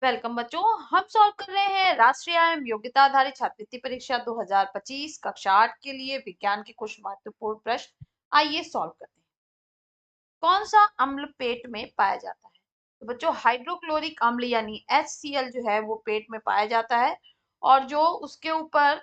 Welcome बच्चों। हम solve कर रहे हैं राष्ट्रीय एवं योग्यता आधारित छात्रवृत्ति परीक्षा 2025 कक्षा 8 के लिए विज्ञान के कुछ महत्वपूर्ण प्रश्न। आइए सॉल्व करते हैं। कौन सा अम्ल पेट में पाया जाता है? तो बच्चों हाइड्रोक्लोरिक अम्ल यानी HCl जो है वो पेट में पाया जाता है, और जो उसके ऊपर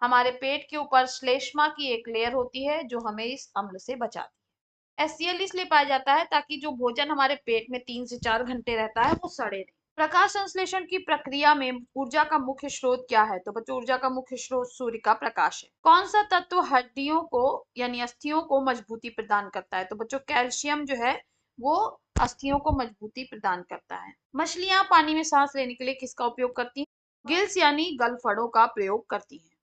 हमारे पेट के ऊपर श्लेष्मा की एक लेयर होती है जो हमें इस अम्ल से बचाती है। HCl इसलिए पाया जाता है ताकि जो भोजन हमारे पेट में 3 से 4 घंटे रहता है वो सड़े नहीं। प्रकाश संश्लेषण की प्रक्रिया में ऊर्जा का मुख्य स्रोत क्या है? तो बच्चों ऊर्जा का मुख्य स्रोत सूर्य का प्रकाश है। कौन सा तत्व हड्डियों को यानी अस्थियों को मजबूती प्रदान करता है? तो बच्चों कैल्शियम जो है वो अस्थियों को मजबूती प्रदान करता है। मछलियां पानी में सांस लेने के लिए किसका उपयोग करती हैं? गिल्स यानी गलफड़ों का प्रयोग करती हैं।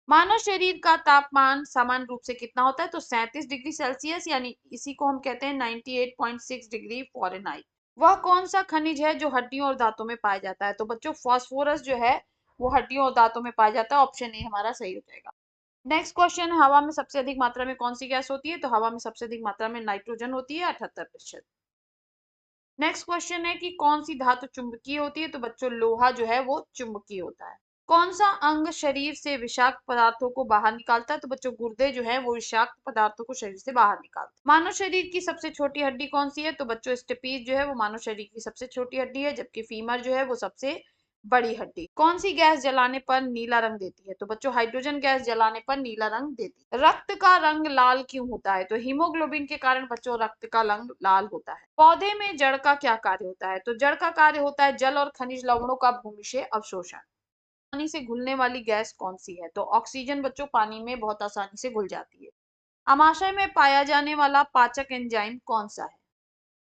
मानव शरीर का तापमान सामान्य रूप से कितना होता है? तो 37 डिग्री सेल्सियस यानी इसी को हम कहते हैं 98.6 डिग्री फ़ारेनहाइट। वह कौन सा खनिज है जो हड्डियों और दांतों में पाया जाता है? तो बच्चों फास्फोरस जो है वो हड्डियों और दांतों में पाया जाता है। ऑप्शन ए हमारा सही हो जाएगा। नेक्स्ट क्वेश्चन, हवा में सबसे अधिक मात्रा में कौन सी गैस होती है? तो हवा में सबसे अधिक मात्रा में नाइट्रोजन होती है 78%। नेक्स्ट क्वेश्चन है कि कौन सी धातु चुंबकीय होती है? तो बच्चों लोहा जो है वो चुंबकीय होता है। कौन सा अंग शरीर से विषाक्त पदार्थों को बाहर निकालता है? तो बच्चों गुर्दे जो है वो विषाक्त पदार्थों को शरीर से बाहर निकालते हैं। मानव शरीर की सबसे छोटी हड्डी कौन सी है? तो बच्चों स्टेपीज जो है वो मानव शरीर की सबसे छोटी हड्डी है, जबकि फीमर जो है वो सबसे बड़ी हड्डी। कौन सी गैस जलाने पर नीला रंग देती है? तो बच्चों हाइड्रोजन गैस जलाने पर नीला रंग देती है। रक्त का रंग लाल क्यों होता है? तो हीमोग्लोबिन के कारण बच्चों रक्त का रंग लाल होता है। पौधे में जड़ का क्या कार्य होता है? तो जड़ का कार्य होता है जल और खनिज लवणों का भूमि से अवशोषण। पानी से घुलने वाली गैस कौन सी है? तो ऑक्सीजन बच्चों पानी में बहुत आसानी से घुल जाती है। अमाशय में पाया जाने वाला पाचक एंजाइम कौन सा है?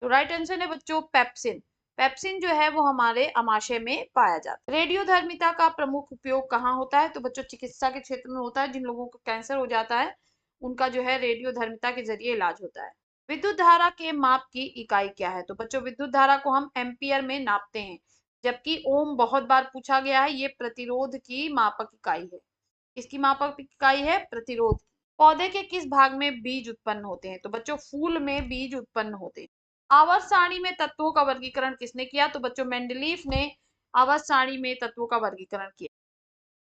तो राइट आंसर है बच्चों पेप्सिन। पेप्सिन जो है वो हमारे अमाशय में पाया जाता है। रेडियोधर्मिता का प्रमुख उपयोग कहाँ होता है? तो बच्चों चिकित्सा के क्षेत्र में होता है। जिन लोगों को कैंसर हो जाता है उनका जो है रेडियोधर्मिता के जरिए इलाज होता है। विद्युत धारा के माप की इकाई क्या है? तो बच्चों विद्युत धारा को हम एम्पियर में नापते हैं, जबकि ओम बहुत बार पूछा गया है। ये प्रतिरोध की मापक इकाई है। इसकी मापक इकाई है प्रतिरोध। पौधे के किस भाग में बीज उत्पन्न होते हैं? तो बच्चों फूल में बीज उत्पन्न होते हैं। आवर्त सारणी में तत्वों का वर्गीकरण किसने किया? तो बच्चों मेंडलीफ ने आवर्त सारणी में तत्वों का वर्गीकरण किया।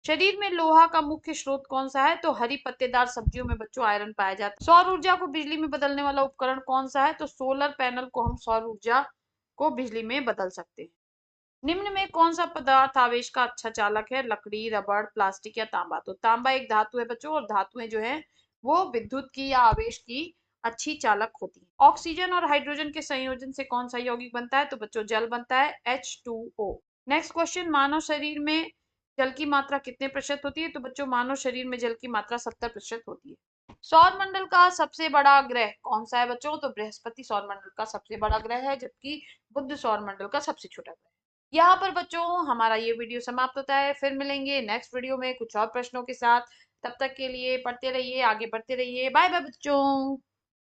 शरीर में लोहा का मुख्य स्रोत कौन सा है? तो हरी पत्तेदार सब्जियों में बच्चों आयरन पाया जाता है। सौर ऊर्जा को बिजली में बदलने वाला उपकरण कौन सा है? तो सोलर पैनल को हम सौर ऊर्जा को बिजली में बदल सकते हैं। निम्न में कौन सा पदार्थ आवेश का अच्छा चालक है? लकड़ी, रबड़, प्लास्टिक या तांबा? तो तांबा एक धातु है बच्चों, और धातुएं जो है वो विद्युत की या आवेश की अच्छी चालक होती है। ऑक्सीजन और हाइड्रोजन के संयोजन से कौन सा यौगिक बनता है? तो बच्चों जल बनता है H2O। नेक्स्ट क्वेश्चन, मानव शरीर में जल की मात्रा कितने प्रतिशत होती है? तो बच्चों मानव शरीर में जल की मात्रा 70% होती है। सौर मंडल का सबसे बड़ा ग्रह कौन सा है बच्चों? तो बृहस्पति सौर मंडल का सबसे बड़ा ग्रह है, जबकि बुध सौर मंडल का सबसे छोटा ग्रह है। यहाँ पर बच्चों हमारा ये वीडियो समाप्त होता है। फिर मिलेंगे नेक्स्ट वीडियो में कुछ और प्रश्नों के साथ। तब तक के लिए पढ़ते रहिए, आगे बढ़ते रहिए। बाय बाय बच्चों।